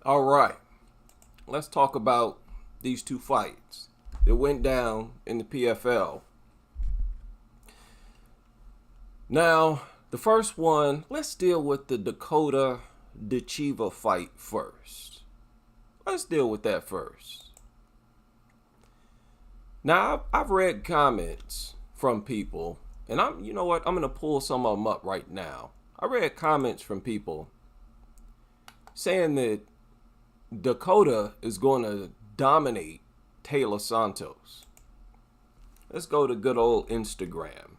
All right, let's talk about these two fights that went down in the PFL. Now, the first one, let's deal with the Dakota Ditcheva fight first. Let's deal with that first. Now, I've read comments from people, and you know what? I'm going to pull some of them up right now. I read comments from people saying that Dakota is going to dominate Taila Santos. Let's go to good old Instagram.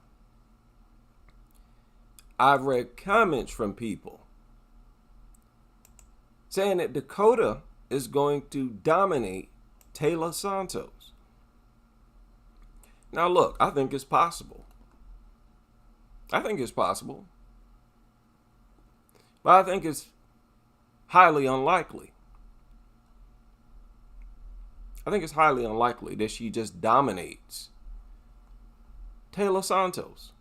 I've read comments from people saying that Dakota is going to dominate Taila Santos. Now look, I think it's possible. But I think it's highly unlikely. I think it's highly unlikely that she just dominates Taila Santos.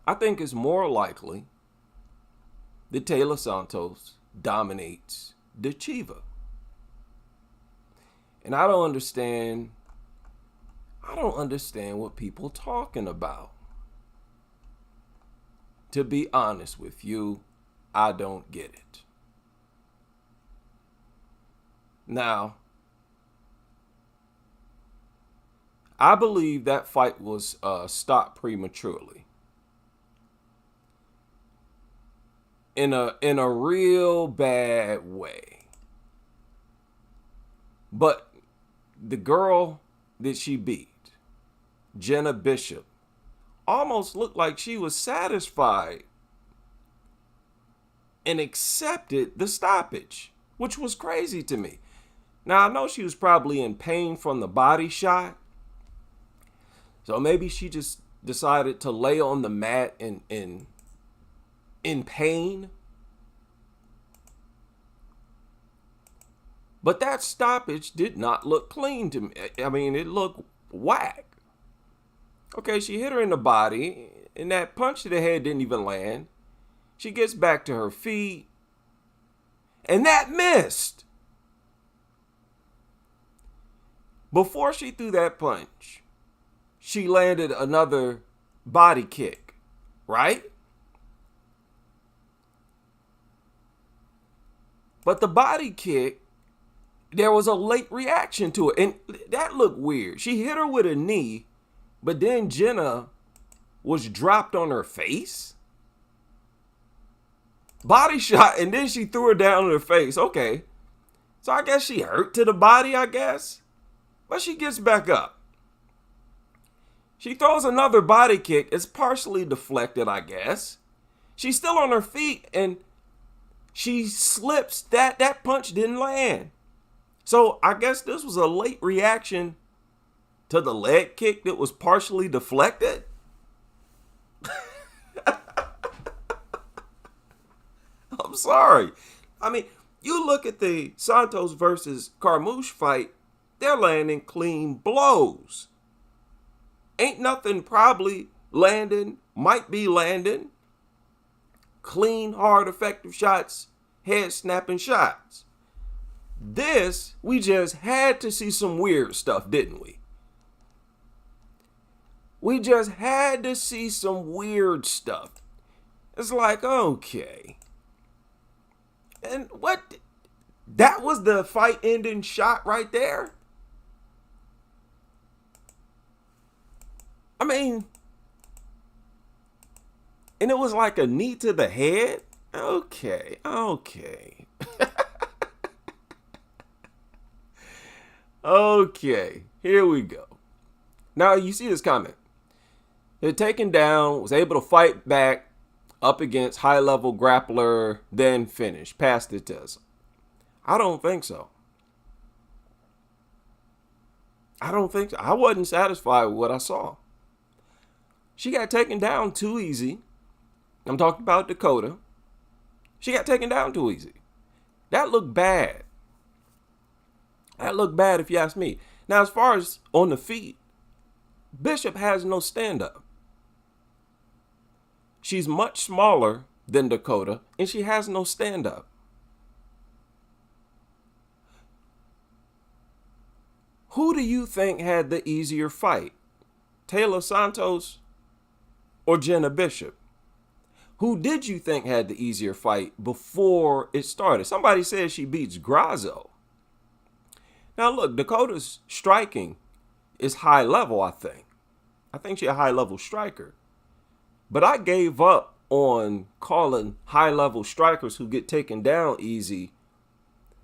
I think it's more likely that Taila Santos dominates Ditcheva. And I don't understand what people talking about. To be honest with you, I don't get it. Now, I believe that fight was stopped prematurely. In a real bad way. But the girl that she beat, Jenna Bishop, almost looked like she was satisfied and accepted the stoppage, which was crazy to me. Now, I know she was probably in pain from the body shot. So maybe she just decided to lay on the mat in pain. But that stoppage did not look clean to me. I mean, it looked whack. Okay, she hit her in the body, and that punch to the head didn't even land. She gets back to her feet, and that missed. Before she threw that punch, she landed another body kick, right? But the body kick, there was a late reaction to it, and that looked weird. She hit her with a knee, but then Jenna was dropped on her face. Body shot, and then she threw her down on her face. Okay, so I guess she hurt to the body, I guess. But she gets back up. She throws another body kick. It's partially deflected, I guess. She's still on her feet, and she slips. That punch didn't land. So I guess this was a late reaction to the leg kick that was partially deflected. I'm sorry. I mean, you look at the Santos versus Carmouche fight, they're landing clean blows. Ain't nothing probably landing, might be landing. Clean, hard, effective shots, head snapping shots. This, we just had to see some weird stuff, didn't we? We just had to see some weird stuff. It's like, okay. And what? That was the fight ending shot right there? I mean, and it was like a knee to the head? Okay. Okay, here we go. Now, you see this comment. They're taken down, was able to fight back up against high-level grappler, then finish, passed the test. I don't think so. I wasn't satisfied with what I saw. She got taken down too easy. I'm talking about Dakota. She got taken down too easy. That looked bad. That looked bad if you ask me. Now, as far as on the feet, Bishop has no stand-up. She's much smaller than Dakota, and she has no stand-up. Who do you think had the easier fight? Taila Santos or Jenna Bishop? Who did you think had the easier fight before it started? Somebody said she beats Grazo. Now look, Dakota's striking is high level, I think. I think she's a high level striker. But I gave up on calling high level strikers who get taken down easy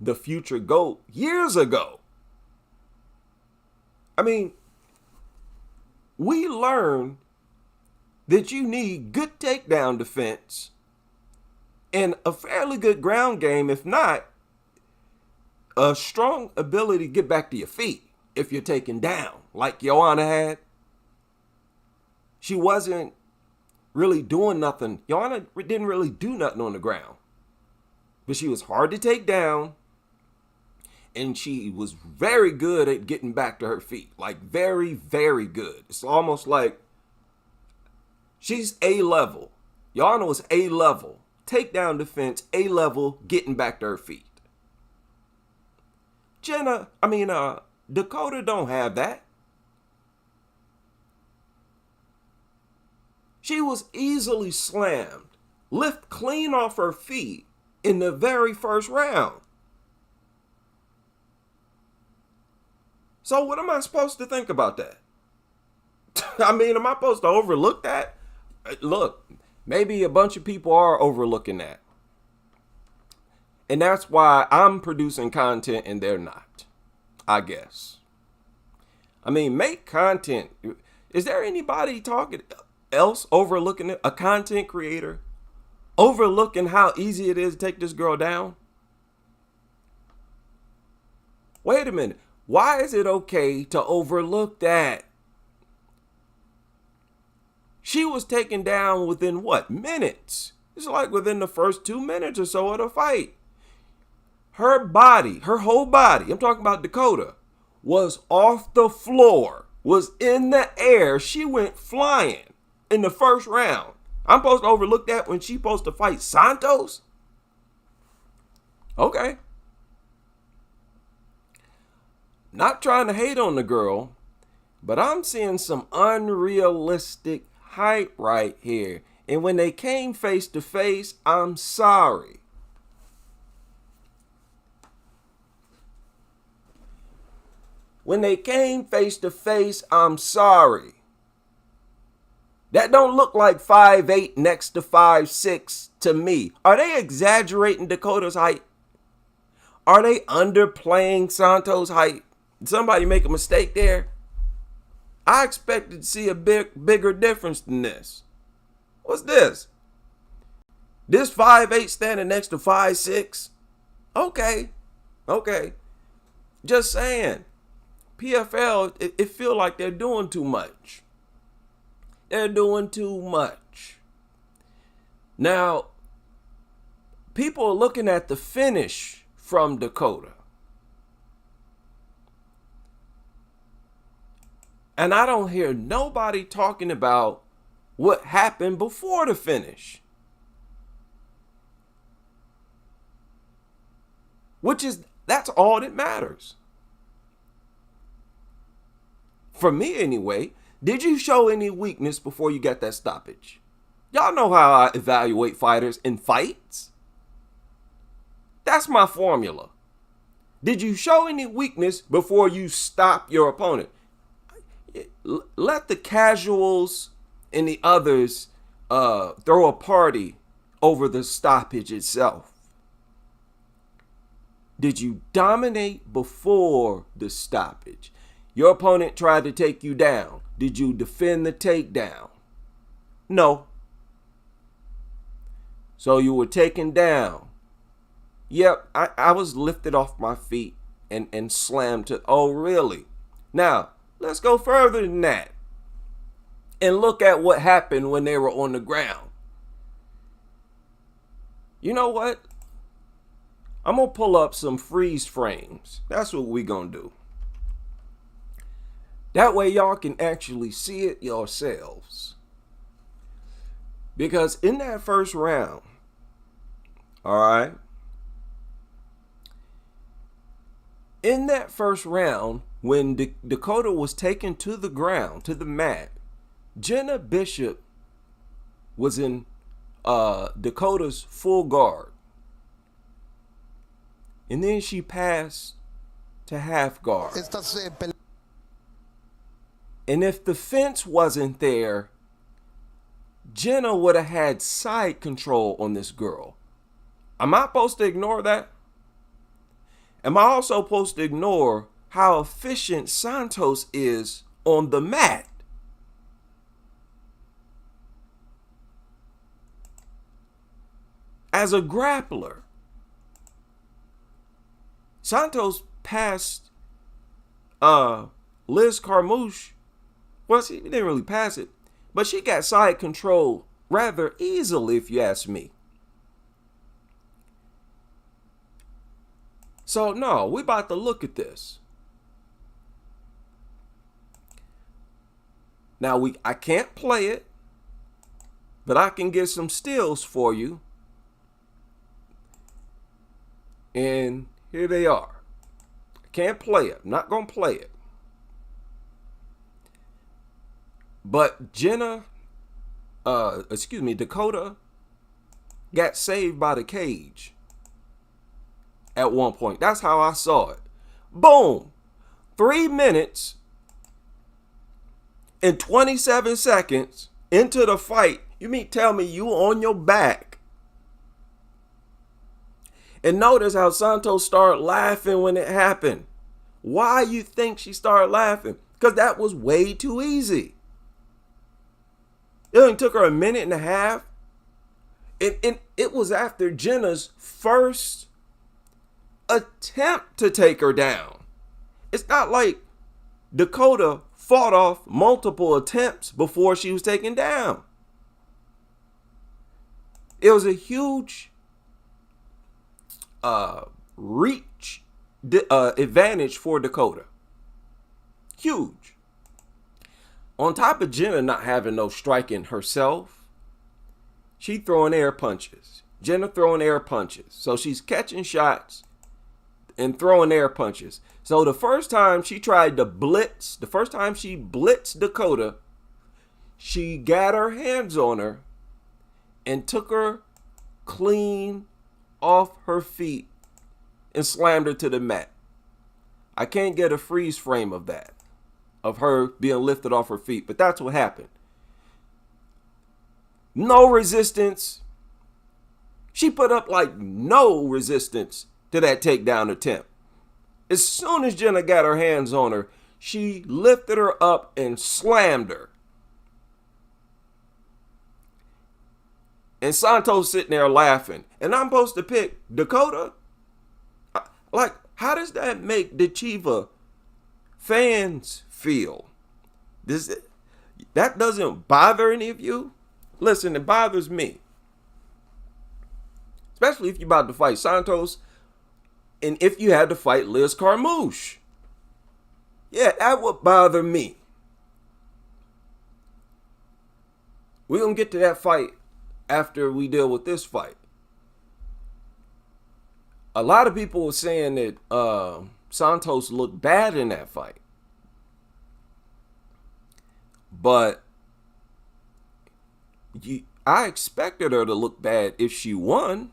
the future GOAT years ago. I mean, we learned that you need good takedown defense and a fairly good ground game, if not a strong ability to get back to your feet if you're taken down, like Joanna had. She wasn't really doing nothing. Joanna didn't really do nothing on the ground, but she was hard to take down, and she was very good at getting back to her feet, like very, very good. It's almost like she's A-level. Joanna was A-level. Takedown defense, A-level, getting back to her feet. Dakota don't have that. She was easily slammed, lift clean off her feet in the very first round. So what am I supposed to think about that? Am I supposed to overlook that? Look, maybe a bunch of people are overlooking that. And that's why I'm producing content and they're not, I guess. Make content. Is there anybody talking else overlooking it? A content creator overlooking how easy it is to take this girl down? Wait a minute. Why is it okay to overlook that? She was taken down within what? Minutes. It's like within the first 2 minutes or so of the fight. Her body, her whole body, I'm talking about Dakota, was off the floor, was in the air. She went flying in the first round. I'm supposed to overlook that when she's supposed to fight Santos? Okay. Not trying to hate on the girl, but I'm seeing some unrealistic hype right here. And when they came face to face, I'm sorry. When they came face to face, I'm sorry. That don't look like 5'8" next to 5'6" to me. Are they exaggerating Dakota's height? Are they underplaying Santos' height? Did somebody make a mistake there? I expected to see a bigger difference than this. What's this? This 5'8" standing next to 5'6"? Okay. Just saying. PFL, it feel like they're doing too much. They're doing too much. Now, people are looking at the finish from Dakota. And I don't hear nobody talking about what happened before the finish. That's all that matters. For me anyway, did you show any weakness before you got that stoppage? Y'all know how I evaluate fighters in fights. That's my formula. Did you show any weakness before you stop your opponent? Let the casuals and the others throw a party over the stoppage itself. Did you dominate before the stoppage? Your opponent tried to take you down. Did you defend the takedown? No. So you were taken down. Yep, I was lifted off my feet and slammed to, oh really? Now, let's go further than that and look at what happened when they were on the ground. You know what? I'm going to pull up some freeze frames. That's what we're going to do. That way y'all can actually see it yourselves. Because in that first round, all right, in that first round, when Dakota was taken to the ground, to the mat, Jenna Bishop was in Dakota's full guard. And then she passed to half guard. And if the fence wasn't there, Jenna would have had side control on this girl. Am I supposed to ignore that? Am I also supposed to ignore how efficient Santos is on the mat? As a grappler, Santos passed Liz Carmouche. Well, she didn't really pass it, but she got side control rather easily, if you ask me. So, no, we about to look at this. Now, I can't play it, but I can get some stills for you. And here they are. I can't play it. I'm not going to play it. But Dakota got saved by the cage at one point. That's how I saw it. Boom. 3 minutes and 27 seconds into the fight. You mean tell me you on your back? And notice how Santos started laughing when it happened. Why you think she started laughing? Because that was way too easy. It only took her a minute and a half. And it was after Jenna's first attempt to take her down. It's not like Dakota fought off multiple attempts before she was taken down. It was a huge reach advantage for Dakota. Huge. On top of Jenna not having no striking herself, she throwing air punches. Jenna throwing air punches. So she's catching shots and throwing air punches. So the first time she tried to blitz, the first time she blitzed Dakota, she got her hands on her and took her clean off her feet and slammed her to the mat. I can't get a freeze frame of that, of her being lifted off her feet, but that's what happened. No resistance. She put up like no resistance to that takedown attempt. As soon as Jenna got her hands on her, she lifted her up and slammed her. And Santos sitting there laughing. And I'm supposed to pick Dakota? Like, how does that make Ditcheva fans feel? That doesn't bother any of you? Listen, it bothers me. Especially if you're about to fight Santos and if you had to fight Liz Carmouche. Yeah, that would bother me. We're going to get to that fight after we deal with this fight. A lot of people were saying that Santos looked bad in that fight. But I expected her to look bad if she won.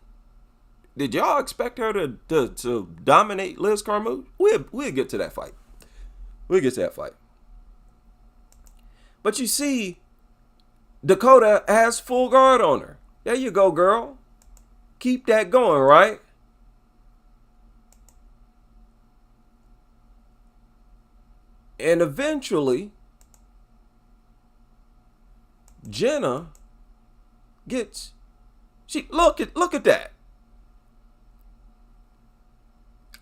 Did y'all expect her to dominate Liz Carmouche? We'll get to that fight. We'll get to that fight. But you see, Dakota has full guard on her. There you go, girl. Keep that going, right? And eventually, Jenna gets, look at that.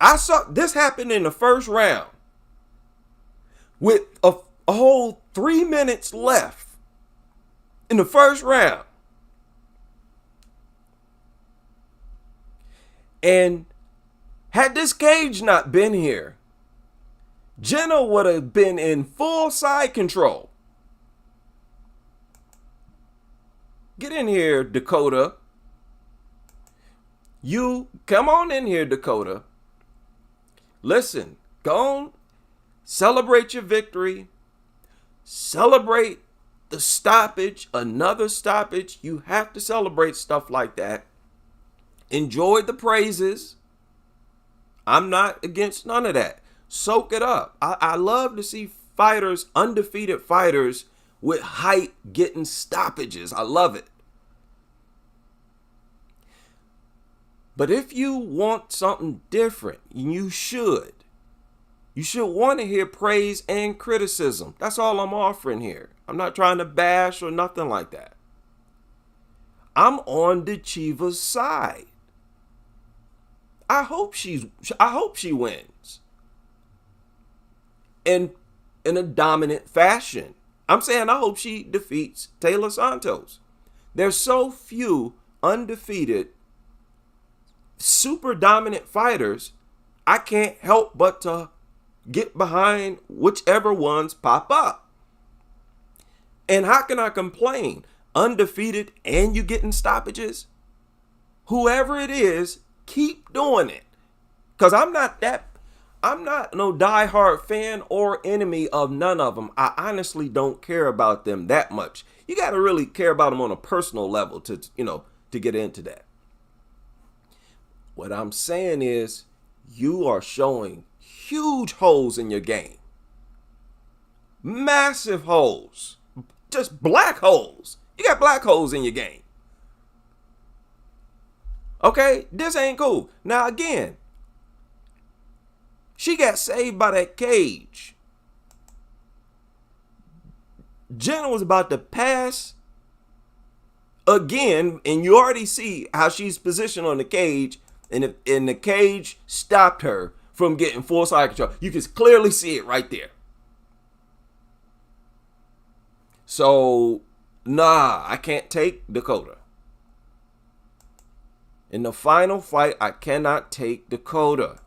I saw this happen in the first round with a whole 3 minutes left in the first round. And had this cage not been here, Jenna would have been in full side control. Get in here, Dakota. You come on in here, Dakota. Listen, go on, Celebrate your victory. Celebrate the stoppage, another stoppage. You have to celebrate stuff like that. Enjoy the praises. I'm not against none of that. Soak it up. I love to see fighters, undefeated fighters with height getting stoppages. I love it. But if you want something different, you should. You should want to hear praise and criticism. That's all I'm offering here. I'm not trying to bash or nothing like that. I'm on Ditcheva's side. I hope she wins. In a dominant fashion. I'm saying I hope she defeats Taila Santos. There's so few undefeated, super dominant fighters, I can't help but to get behind whichever ones pop up. And how can I complain? Undefeated and you getting stoppages? Whoever it is, keep doing it. Because I'm not no diehard fan or enemy of none of them. I honestly don't care about them that much. You got to really care about them on a personal level to get into that. What I'm saying is you are showing huge holes in your game. Massive holes. Just black holes. You got black holes in your game. Okay, this ain't cool. Now again, she got saved by that cage. Jenna was about to pass again, and you already see how she's positioned on the cage, and the cage stopped her from getting full side control. You can clearly see it right there. So, nah, I can't take Dakota. In the final fight, I cannot take Dakota.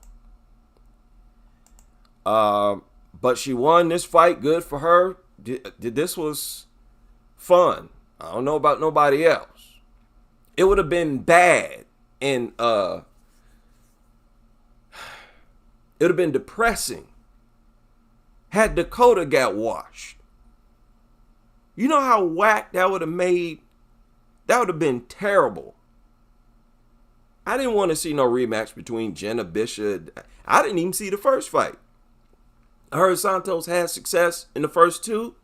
But she won this fight. Good for her. This was fun. I don't know about nobody else. It would have been bad and it would have been depressing had Dakota got washed. You know how whack that would have made? That would have been terrible. I didn't want to see no rematch between Jenna Bishop. I didn't even see the first fight. I heard Santos had success in the first two,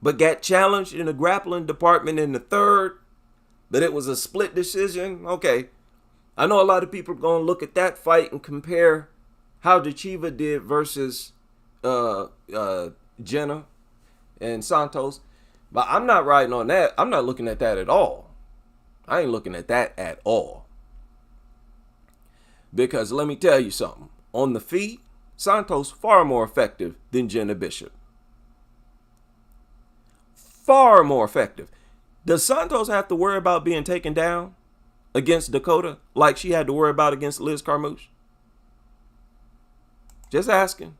but got challenged in the grappling department in the third, but it was a split decision. Okay. I know a lot of people are going to look at that fight and compare how Ditcheva did versus Jenna and Santos, but I'm not riding on that. I'm not looking at that at all. I ain't looking at that at all. Because let me tell you something. On the feet, Santos far more effective than Jenna Bishop. Far more effective. Does Santos have to worry about being taken down against Dakota like she had to worry about against Liz Carmouche? Just asking.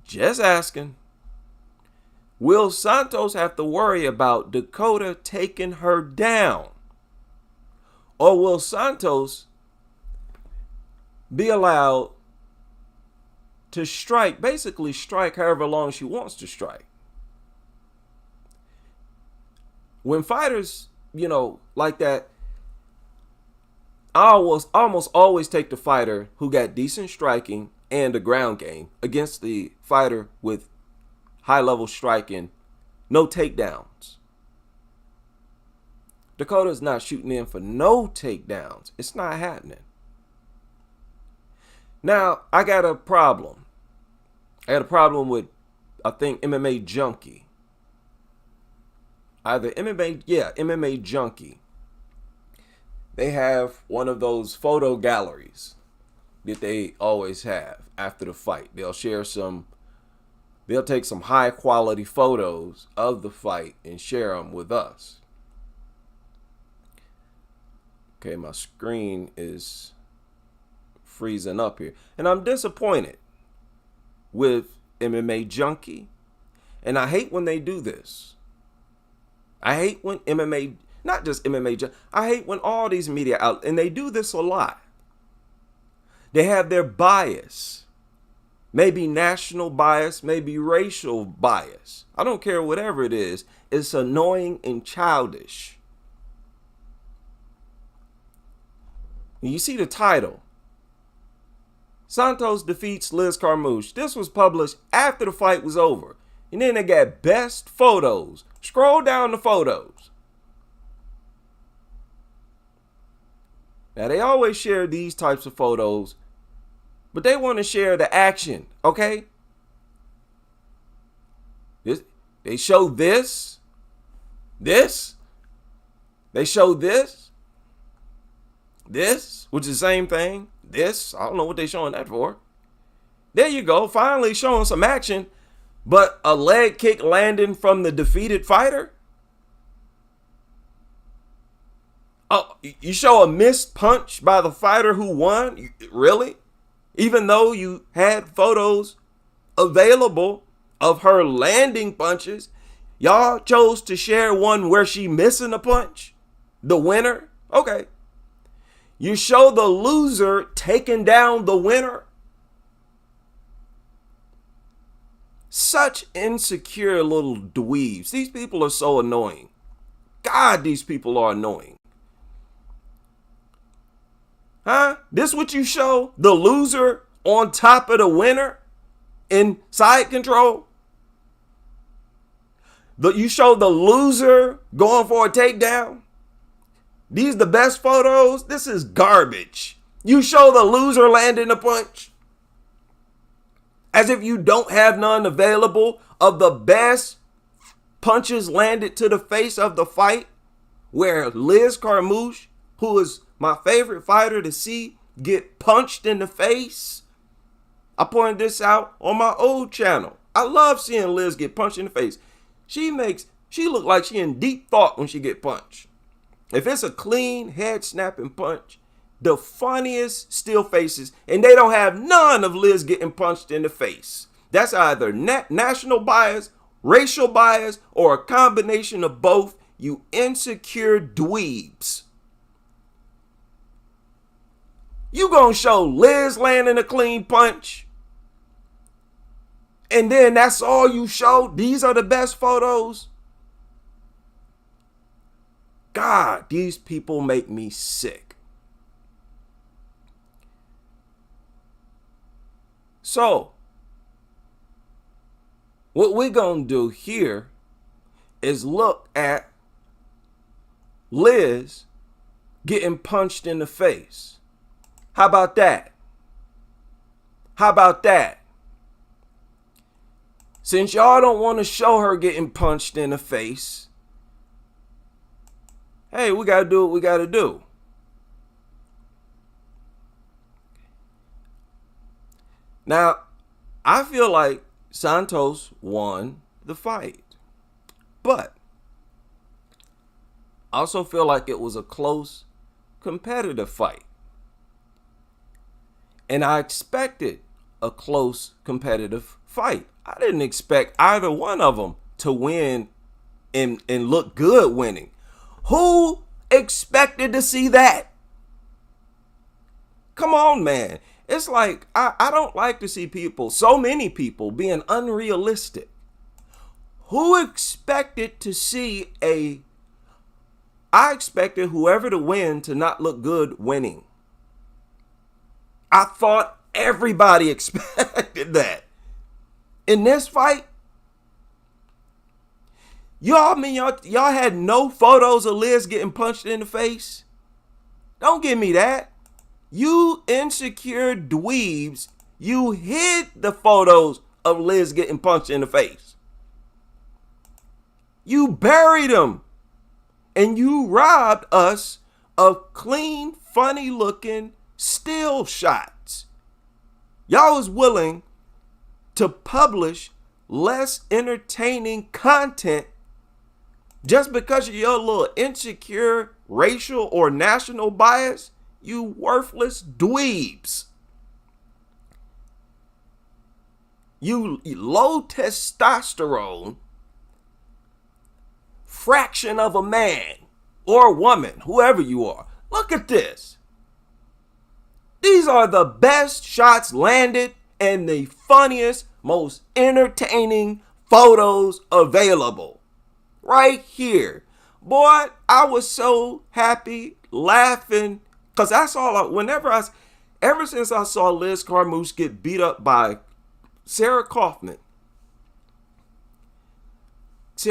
Just asking. Will Santos have to worry about Dakota taking her down? Or will Santos be allowed to strike, basically strike however long she wants to strike? When fighters, like that, I almost always take the fighter who got decent striking and a ground game against the fighter with high-level striking, no takedowns. Dakota's not shooting in for no takedowns. It's not happening. Now, I got a problem. I got a problem with, I think, MMA Junkie. Either MMA Junkie. They have one of those photo galleries that they always have after the fight. They'll take some high quality photos of the fight and share them with us. Okay, my screen is freezing up here. And I'm disappointed with MMA Junkie. And I hate when they do this. I hate when not just MMA, I hate when all these media outlets, and they do this a lot. They have their bias. maybe national bias, maybe racial bias. I don't care, whatever it is. It's annoying and childish. You see the title. Santos defeats Liz Carmouche. This was published after the fight was over. And then they got best photos. Scroll down the photos. Now, they always share these types of photos, but they want to share the action, okay? They show this. They show this, which is the same thing. This, I don't know what they're showing that for. There you go, finally showing some action, but a leg kick landing from the defeated fighter? Oh, you show a missed punch by the fighter who won? Really? Even though you had photos available of her landing punches, y'all chose to share one where she missing a punch? The winner? Okay. You show the loser taking down the winner? Such insecure little dweebs. These people are so annoying. God, these people are annoying. Huh? This what you show? The loser on top of the winner in side control? You show the loser going for a takedown? These the best photos? This is garbage. You show the loser landing a punch? As if you don't have none available of the best punches landed to the face of the fight, where Liz Carmouche, who is my favorite fighter to see, get punched in the face. I pointed this out on my old channel. I love seeing Liz get punched in the face. She look like she in deep thought when she get punched. If it's a clean head snapping punch, the funniest still faces, and they don't have none of Liz getting punched in the face. That's either national bias, racial bias, or a combination of both, you insecure dweebs. You gonna show Liz landing a clean punch, and then that's all you show? These are the best photos? God, these people make me sick. So, what we're gonna do here is look at Liz getting punched in the face. How about that? How about that? Since y'all don't want to show her getting punched in the face, hey, we got to do what we got to do. Now, I feel like Santos won the fight, but I also feel like it was a close, competitive fight. And I expected a close, competitive fight. I didn't expect either one of them to win and look good winning. Who expected to see that? Come on, man. It's like, I don't like to see people, so many people, being unrealistic. Who expected to see I expected whoever to win to not look good winning. I thought everybody expected that. In this fight, y'all had no photos of Liz getting punched in the face? Don't give me that. You insecure dweebs, you hid the photos of Liz getting punched in the face. You buried them. And you robbed us of clean, funny looking still shots. Y'all was willing to publish less entertaining content just because of your little insecure racial or national bias. You worthless dweebs. You low testosterone fraction of a man or woman, whoever you are. Look at this. These are the best shots landed and the funniest, most entertaining photos available. Right here. Boy, I was so happy, laughing, because that's all ever since I saw Liz Carmouche get beat up by Sarah Kaufman.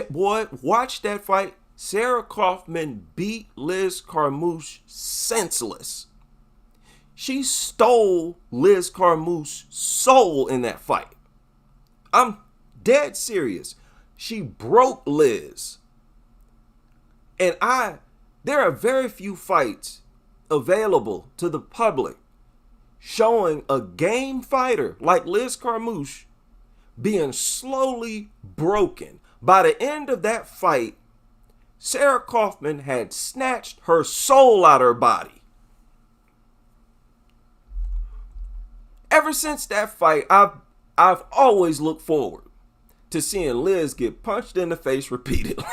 Boy, watch that fight. Sarah Kaufman beat Liz Carmouche senseless. She stole Liz Carmouche's soul in that fight. I'm dead serious. She broke Liz. And there are very few fights available to the public showing a game fighter like Liz Carmouche being slowly broken. By the end of that fight, Sarah Kaufman had snatched her soul out of her body. Ever since that fight, I've always looked forward to seeing Liz get punched in the face repeatedly.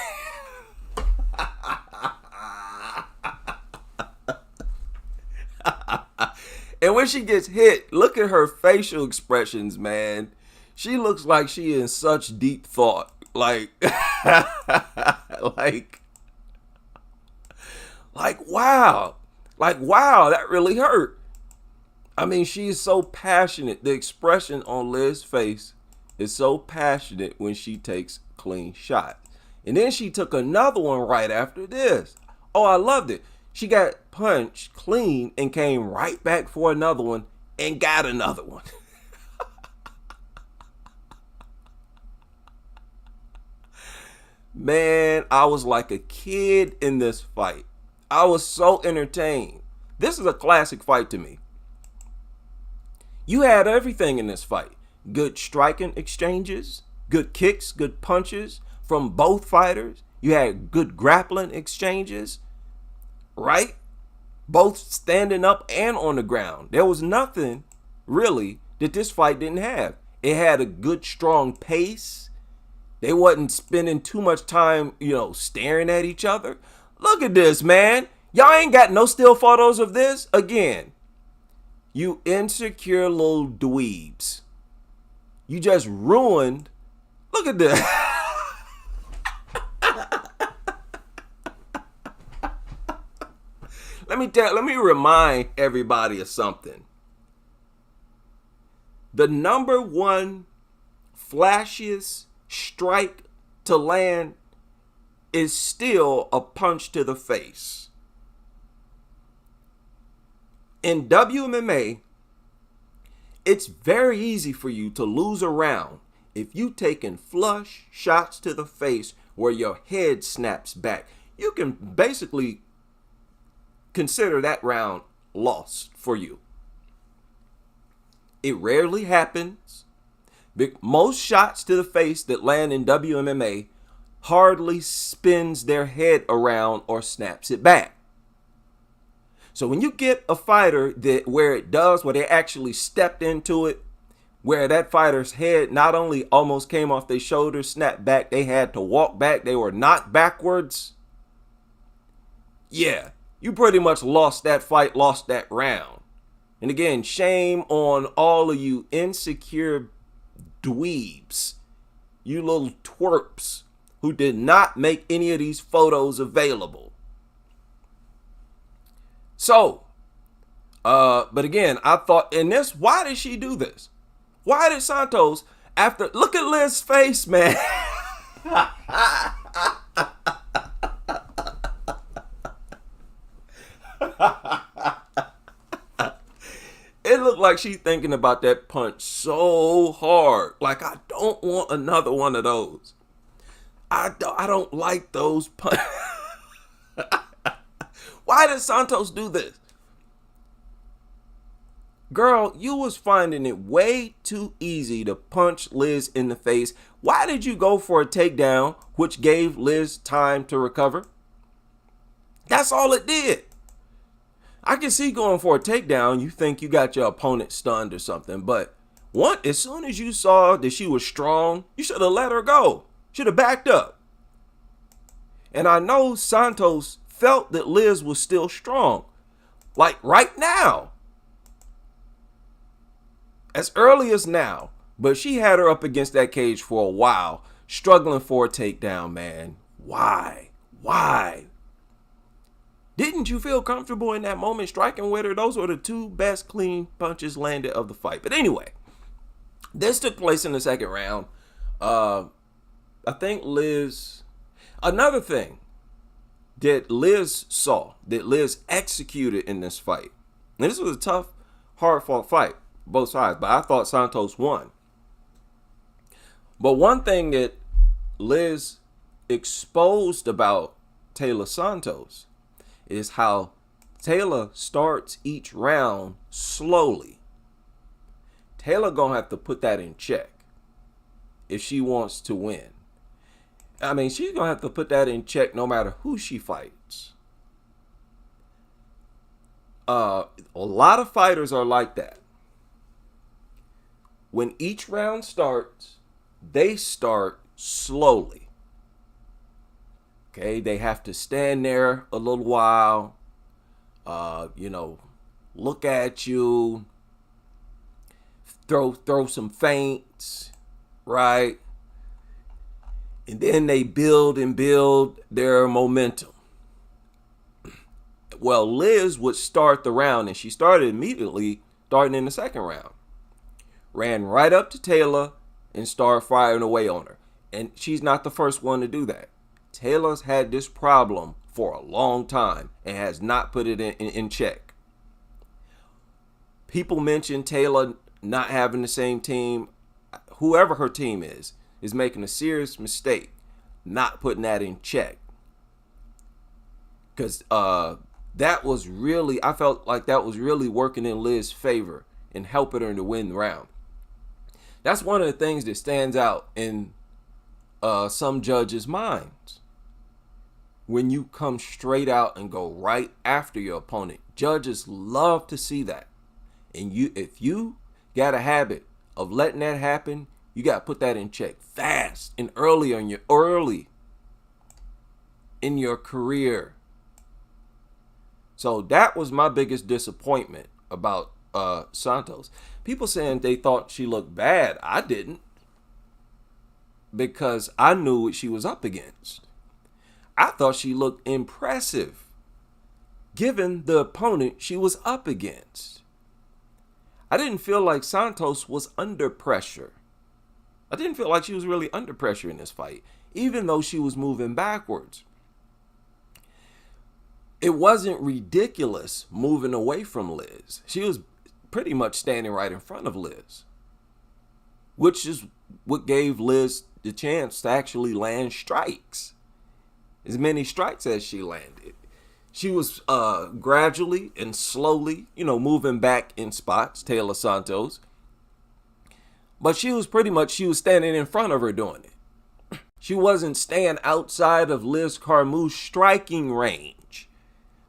And when she gets hit, look at her facial expressions, man. She looks like she in such deep thought. Like wow. Like, wow, that really hurt. I mean, she's so passionate. The expression on Liz's face is so passionate when she takes clean shots. And then she took another one right after this. Oh, I loved it. She got punched clean and came right back for another one and got another one. Man, I was like a kid in this fight. I was so entertained. This is a classic fight to me. You had everything in this fight. Good striking exchanges, good kicks, good punches from both fighters. You had good grappling exchanges, right? Both standing up and on the ground. There was nothing really that this fight didn't have. It had a good, strong pace. They wasn't spending too much time, staring at each other. Look at this, man. Y'all ain't got no still photos of this? Again, you insecure little dweebs. You just ruined. Look at this. Let me remind everybody of something. The number one flashiest strike to land is still a punch to the face. In WMMA, it's very easy for you to lose a round if you taking flush shots to the face where your head snaps back. You can basically consider that round lost for you. It rarely happens. Most shots to the face that land in WMMA hardly spins their head around or snaps it back. So when you get a fighter where they actually stepped into it, where that fighter's head not only almost came off their shoulders, snapped back, they had to walk back, they were knocked backwards. Yeah, you pretty much lost that fight, lost that round. And again, shame on all of you insecure dweebs, you little twerps who did not make any of these photos available. So, but again, I thought in this, why did she do this? Why did Santos, look at Liz's face, man. It looked like she's thinking about that punch so hard. Like, I don't want another one of those. I don't like those punches. Why did Santos do this? Girl, you was finding it way too easy to punch Liz in the face. Why did you go for a takedown, which gave Liz time to recover? That's all it did. I can see going for a takedown, you think you got your opponent stunned or something, but as soon as you saw that she was strong, you should have let her go. Should have backed up. And I know Santos felt that Liz was still strong. Like right now. as early as now, but she had her up against that cage for a while, struggling for a takedown, man. Why? Why? Didn't you feel comfortable in that moment striking with her? Those were the two best clean punches landed of the fight. But anyway, this took place in the second round. I think Liz... Another thing that Liz saw, that Liz executed in this fight, and this was a tough, hard-fought fight, both sides, but I thought Santos won. But one thing that Liz exposed about Taila Santos is how Taila starts each round slowly. Taila gonna have to put that in check if she wants to win. I mean, she's gonna have to put that in check no matter who she fights. A lot of fighters are like that. When each round starts, they start slowly. Okay, they have to stand there a little while, look at you, throw some feints, right? And then they build and build their momentum. Well, Liz would start the round, and she started immediately, starting in the second round. Ran right up to Taila and started firing away on her. And she's not the first one to do that. Taylor's had this problem for a long time and has not put it in check. People mention Taila not having the same team. Whoever her team is making a serious mistake not putting that in check. Because that was really, I felt like that was really working in Liz's favor and helping her to win the round. That's one of the things that stands out in some judges' minds. When you come straight out and go right after your opponent, judges love to see that. And if you got a habit of letting that happen, you got to put that in check fast and early in your career. So that was my biggest disappointment about Santos. People saying they thought she looked bad. I didn't, because I knew what she was up against. I thought she looked impressive given the opponent she was up against. I didn't feel like Santos was under pressure. I didn't feel like she was really under pressure in this fight, even though she was moving backwards. It wasn't ridiculous moving away from Liz. She was pretty much standing right in front of Liz, which is what gave Liz the chance to actually land strikes. As many strikes as she landed. She was gradually and slowly, moving back in spots, Taila Santos. But she was standing in front of her doing it. She wasn't staying outside of Liz Carmouche's striking range,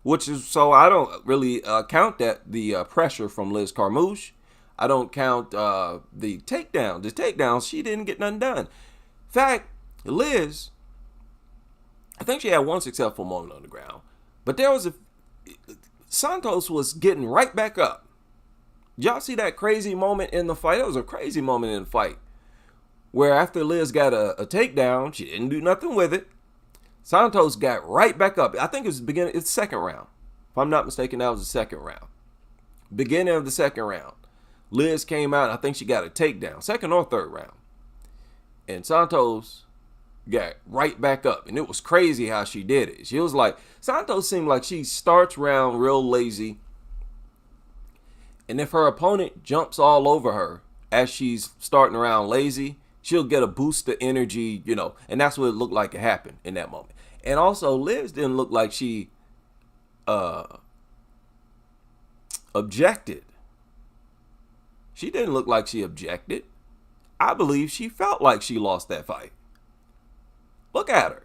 which is, so I don't really count that the pressure from Liz Carmouche. I don't count the takedown. The takedowns, she didn't get none done. In fact, Liz, I think she had one successful moment on the ground, but Santos was getting right back up. Y'all see that crazy moment in the fight? That was a crazy moment in the fight where after Liz got a takedown, she didn't do nothing with it. Santos got right back up. I think it was it's second round. If I'm not mistaken, that was the second round. Beginning of the second round. Liz came out, I think she got a takedown, second or third round. And Santos got right back up. And it was crazy how she did it. She was like, Santos seemed like she starts round real lazy. And if her opponent jumps all over her as she's starting around lazy, she'll get a boost of energy, and that's what it looked like it happened in that moment. And also, Liz didn't look like she objected. She didn't look like she objected. I believe she felt like she lost that fight. Look at her.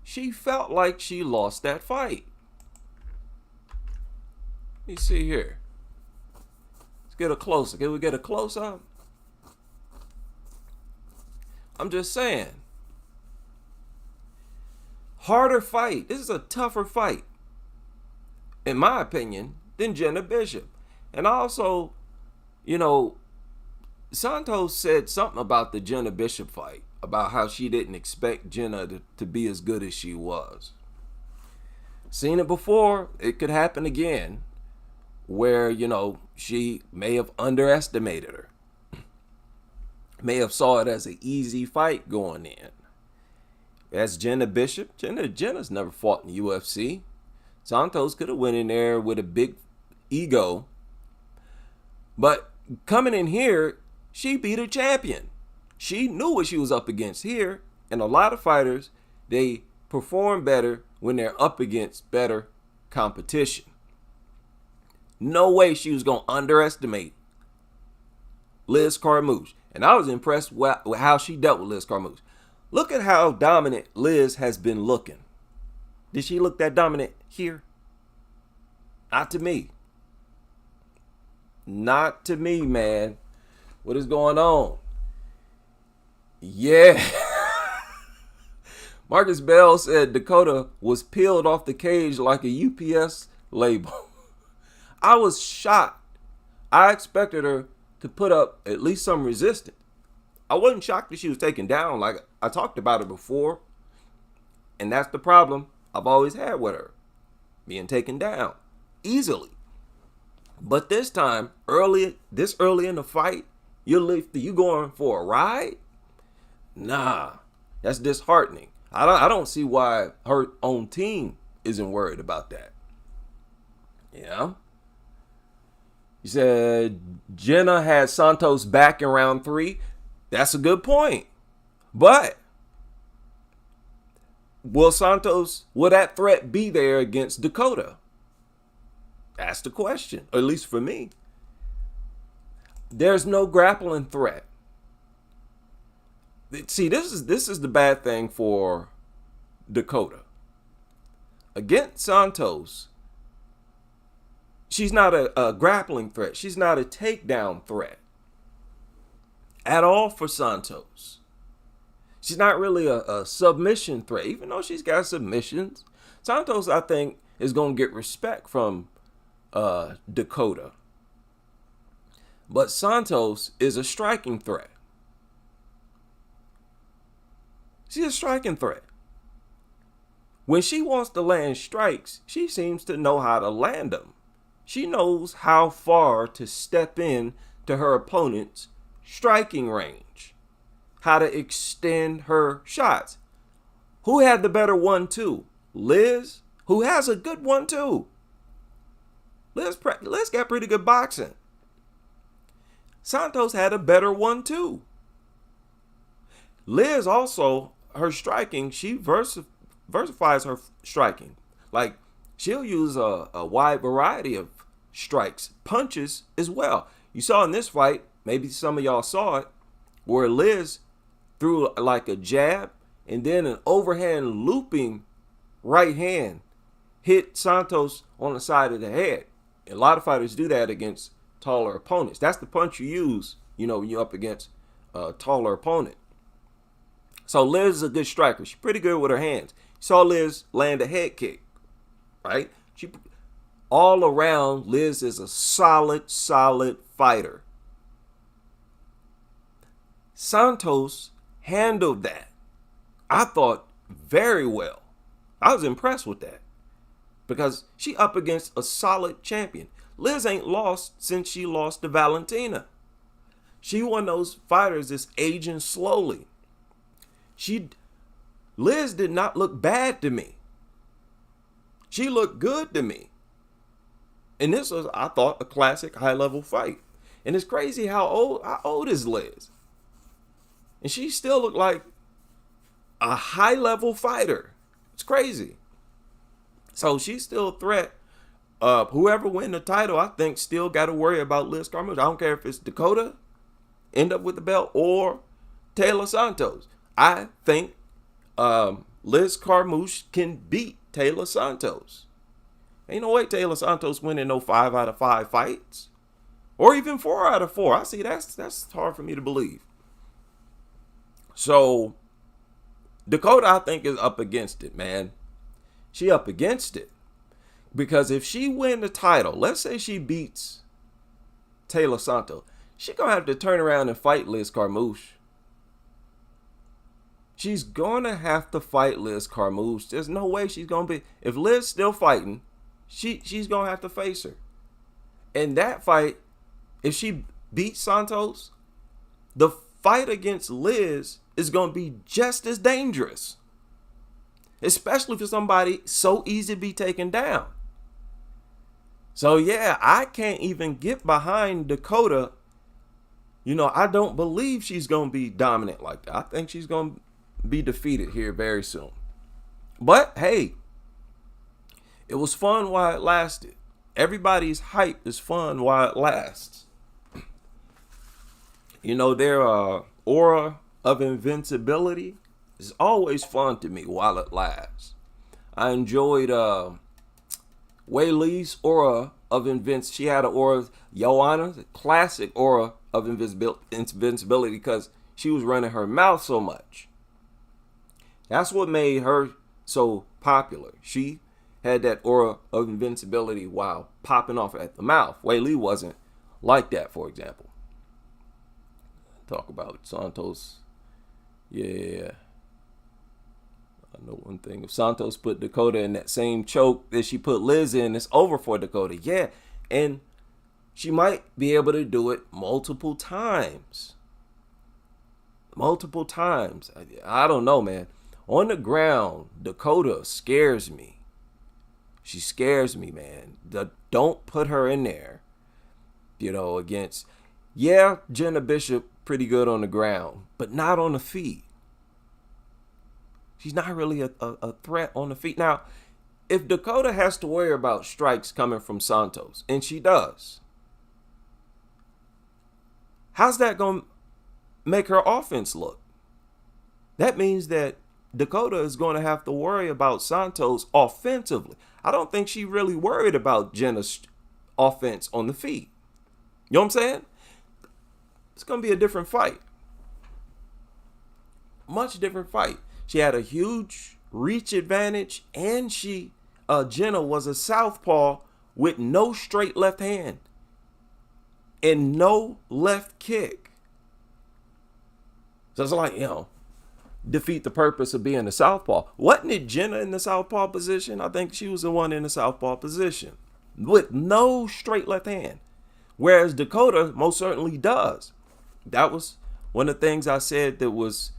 She felt like she lost that fight. Let me see here. Let's get a close-up. Can we get a close-up? I'm just saying. Harder fight. This is a tougher fight. in my opinion, than Jenna Bishop. And also, you know, Santos said something about the Jenna Bishop fight, about how she didn't expect Jenna to be as good as she was. Seen it before, it could happen again, where, she may have underestimated her. May have saw it as an easy fight going in. As Jenna Bishop, Jenna's never fought in the UFC. Santos could have went in there with a big ego. But coming in here, she beat a champion. She knew what she was up against here. And a lot of fighters, they perform better when they're up against better competition. No way she was going to underestimate Liz Carmouche. And I was impressed with how she dealt with Liz Carmouche. Look at how dominant Liz has been looking. Did she look that dominant here? Not to me. Not to me, man. What is going on? Yeah. Marcus Bell said Dakota was peeled off the cage like a UPS label. I was shocked. I expected her to put up at least some resistance. I wasn't shocked that she was taken down. Like I talked about her before. And that's the problem I've always had with her. Being taken down easily. But this time, this early in the fight, you going for a ride? Nah, that's disheartening. I don't see why her own team isn't worried about that. Yeah. He said Jenna had Santos back in round 3. That's a good point. But will that threat be there against Dakota? That's the question, or at least for me. There's no grappling threat. See, this is the bad thing for Dakota. Against Santos, she's not a grappling threat. She's not a takedown threat at all for Santos. She's not really a submission threat, even though she's got submissions. Santos, I think, is going to get respect from Dakota. But Santos is a striking threat. She's a striking threat. When she wants to land strikes, she seems to know how to land them. She knows how far to step in to her opponent's striking range, how to extend her shots. Who had the better 1-2? Liz, who has a good 1-2. Liz got pretty good boxing. Santos had a better 1-2. Liz also, her striking, she versifies her striking. Like, she'll use a wide variety of strikes, punches as well. You saw in this fight, maybe some of y'all saw it, where Liz threw like a jab and then an overhand looping right hand hit Santos on the side of the head. A lot of fighters do that against taller opponents. That's the punch you use, when you're up against a taller opponent. So Liz is a good striker. She's pretty good with her hands. You saw Liz land a head kick, right? All around, Liz is a solid fighter. Santos handled that, I thought, very well. I was impressed with that because she up against a solid champion. Liz ain't lost since she lost to Valentina. She one of those fighters that's aging slowly. Liz did not look bad to me. She looked good to me. And this was, I thought, a classic high-level fight. And it's crazy how old is Liz? And she still looked like a high-level fighter. It's crazy. So she's still a threat. Whoever win the title, I think, still got to worry about Liz Carmouche. I don't care if it's Dakota, end up with the belt, or Taila Santos. I think Liz Carmouche can beat Taila Santos. Ain't no way Taila Santos winning no 5 out of 5 fights. Or even 4 out of 4. I see that's hard for me to believe. So Dakota, I think, is up against it, man. She up against it. Because if she win the title, let's say she beats Taila Santos, she gonna have to turn around and fight Liz Carmouche. She's gonna have to fight Liz Carmouche. There's no way she's gonna be. If Liz still fighting, she's gonna have to face her. In that fight, if she beats Santos, the fight against Liz is gonna be just as dangerous, especially for somebody so easy to be taken down. So yeah, I can't even get behind Dakota. I don't believe she's gonna be dominant like that. I think she's gonna be defeated here very soon. But hey, it was fun while it lasted. Everybody's hype is fun while it lasts. Their aura of invincibility is always fun to me while it lasts. I enjoyed Wei Li's aura of invincibility. She had an aura, Joanna's classic aura of invincibility because she was running her mouth so much. That's what made her so popular. She had that aura of invincibility while popping off at the mouth. Wei Li wasn't like that, for example. Talk about Santos. Yeah. I know one thing. If Santos put Dakota in that same choke that she put Liz in, it's over for Dakota. Yeah. And she might be able to do it multiple times. Multiple times. I don't know, man. On the ground, Dakota scares me. She scares me, man. Don't put her in there, against... Yeah, Jenna Bishop, pretty good on the ground, but not on the feet. She's not really a threat on the feet. Now, if Dakota has to worry about strikes coming from Santos, and she does, how's that going to make her offense look? That means that Dakota is going to have to worry about Santos offensively. I don't think she really worried about Jenna's offense on the feet. You know what I'm saying? It's going to be a different fight. Much different fight. She had a huge reach advantage, and Jenna was a southpaw with no straight left hand and no left kick. So it's like, defeat the purpose of being a southpaw. Wasn't it Jenna in the southpaw position? I think she was the one in the southpaw position with no straight left hand, whereas Dakota most certainly does. That was one of the things I said that was,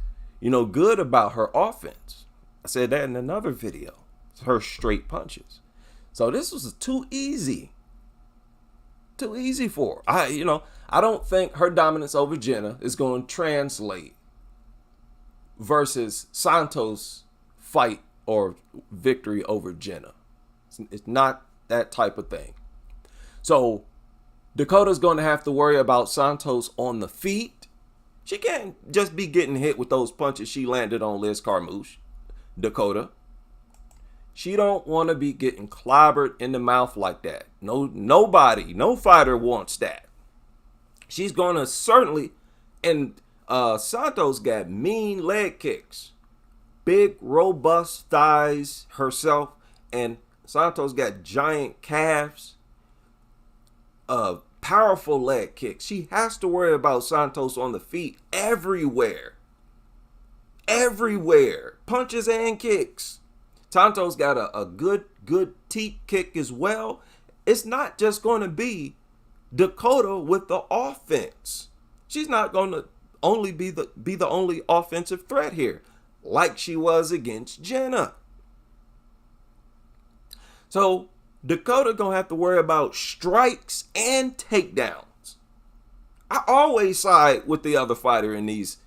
good about her offense. I said that in another video. It's her straight punches. So this was too easy. Too easy for her. I don't think her dominance over Jenna is going to translate versus Santos' fight or victory over Jenna. It's not that type of thing. So Dakota's going to have to worry about Santos on the feet. She can't just be getting hit with those punches she landed on Liz Carmouche. Dakota. She don't want to be getting clobbered in the mouth like that. Nobody, no fighter wants that. She's going to certainly, and Santos got mean leg kicks. Big, robust thighs herself. And Santos got giant calves. Powerful leg kicks. She has to worry about Santos on the feet everywhere. Everywhere. Punches and kicks. Santos got a good teep kick as well. It's not just going to be Dakota with the offense. She's not going to only be the only offensive threat here, like she was against Jenna. So Dakota gonna have to worry about strikes and takedowns. I always side with the other fighter in these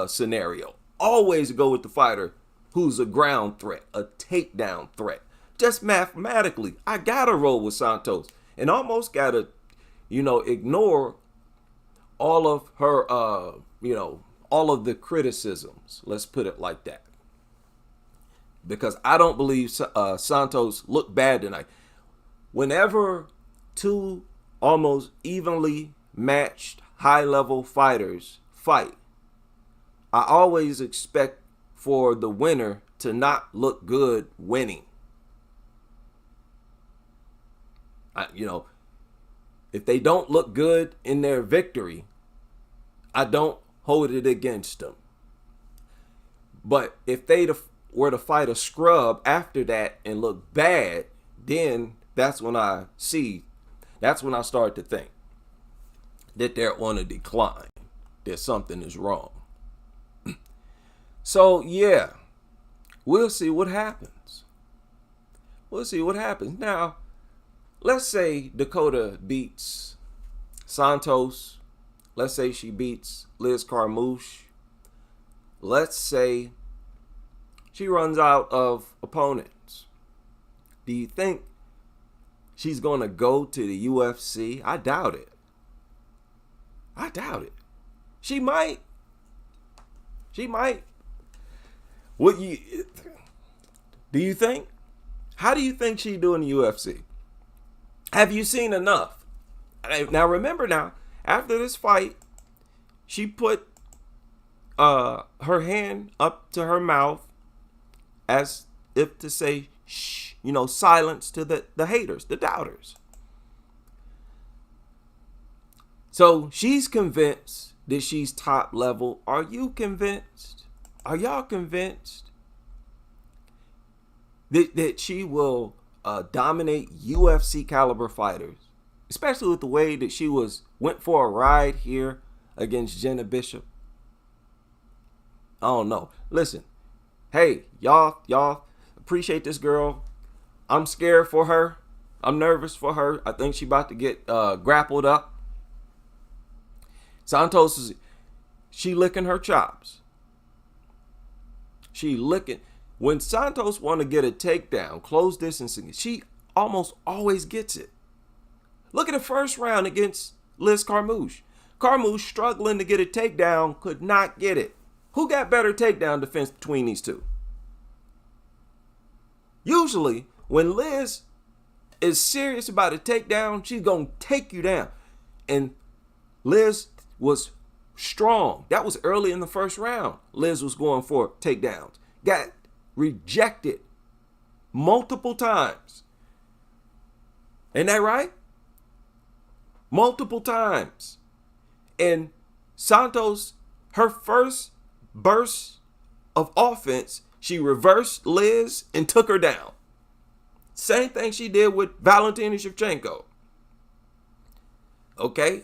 scenarios. Always go with the fighter who's a ground threat, a takedown threat. Just mathematically, I gotta roll with Santos and almost gotta, ignore all of her, all of the criticisms. Let's put it like that. Because I don't believe Santos looked bad tonight. Whenever two almost evenly matched high-level fighters fight, I always expect for the winner to not look good winning. If they don't look good in their victory, I don't hold it against them. But if they were to fight a scrub after that and look bad, then that's when I start to think that they're on a decline, that something is wrong. So, yeah, we'll see what happens. We'll see what happens. Now, let's say Dakota beats Santos. Let's say she beats Liz Carmouche. Let's say she runs out of opponents. Do you think she's going to go to the UFC? I doubt it. I doubt it. She might. She might. Do you think? How do you think she do in the UFC? Have you seen enough? Now remember after this fight, she put her hand up to her mouth as if to say, shh, silence to the haters, the doubters. So she's convinced that she's top level. Are you convinced? Are y'all convinced that she will dominate UFC caliber fighters, especially with the way that she went for a ride here against Jenna Bishop? I don't know. Listen, hey, y'all appreciate this girl. I'm scared for her. I'm nervous for her. I think she about to get grappled up. Santos she licking her chops. She licking. When Santos want to get a takedown, close distancing, she almost always gets it. Look at the first round against Liz Carmouche. Carmouche struggling to get a takedown, could not get it. Who got better takedown defense between these two? Usually, when Liz is serious about a takedown, she's going to take you down. And Liz was strong. That was early in the first round. Liz was going for takedowns. Got rejected multiple times. Ain't that right? Multiple times. And Santos, her first burst of offense, she reversed Liz and took her down. Same thing she did with Valentina Shevchenko. Okay?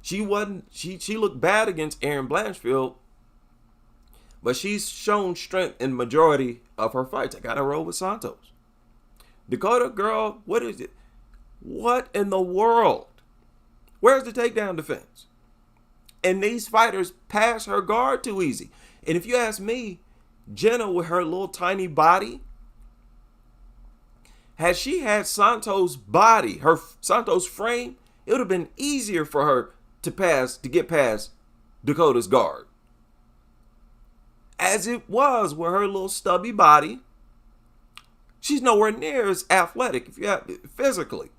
She looked bad against Erin Blanchfield, but she's shown strength in majority of her fights. I gotta roll with Santos. Dakota, girl, what is it? What in the world? Where's the takedown defense? And these fighters pass her guard too easy. And if you ask me, Jenna with her little tiny body, had she had Santos' body, her Santos' frame, it would have been easier for her to get past Dakota's guard. As it was with her little stubby body, she's nowhere near as athletic physically.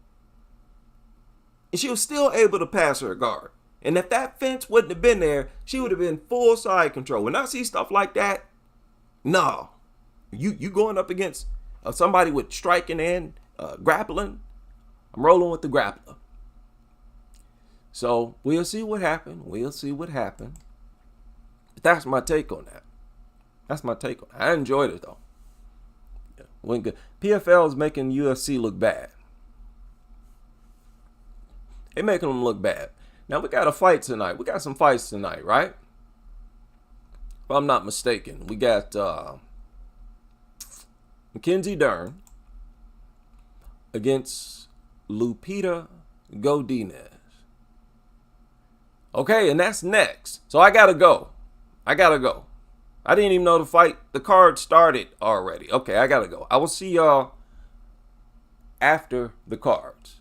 And she was still able to pass her guard. And if that fence wouldn't have been there, she would have been full side control. When I see stuff like that, no. You going up against somebody with striking and grappling, I'm rolling with the grappler. So we'll see what happened. But that's my take on that. I enjoyed it though. Yeah, went good. PFL is making UFC look bad. They're making them look bad. Now we got a fight tonight. We got some fights tonight, right? If I'm not mistaken, we got Mackenzie Dern against Lupita Godinez. Okay, and that's next. So I gotta go. I didn't even know the card started already. Okay, I gotta go. I will see y'all after the cards.